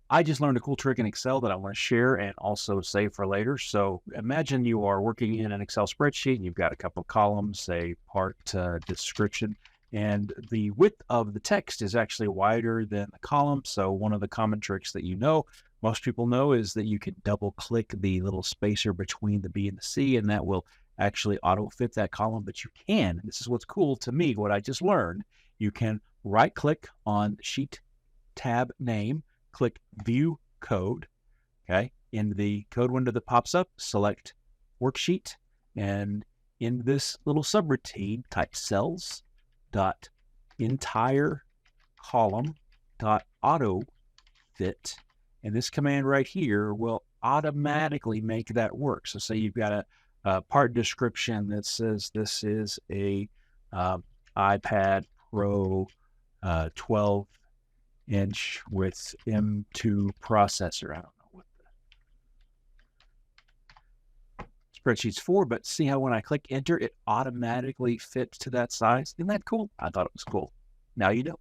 I just learned a cool trick in Excel that I want to share and also save for later. So imagine you are working in an Excel spreadsheet and you've got a couple of columns, say part description, and the width of the text is actually wider than the column. So one of the common tricks that most people know, is that you can double click the little spacer between the B and the C, and that will actually auto fit that column. But you can, and this is what's cool to me, what I just learned, you can right click on sheet tab name, click View Code. Okay. In the code window that pops up, select Worksheet. And in this little subroutine, type cells dot entire column dot auto fit. And this command right here will automatically make that work. So say you've got a part description that says this is a um, iPad Pro 12-inch with M2 processor. I don't know what the spreadsheet's for, but see how when I click enter, it automatically fits to that size? Isn't that cool? I thought it was cool. Now you know.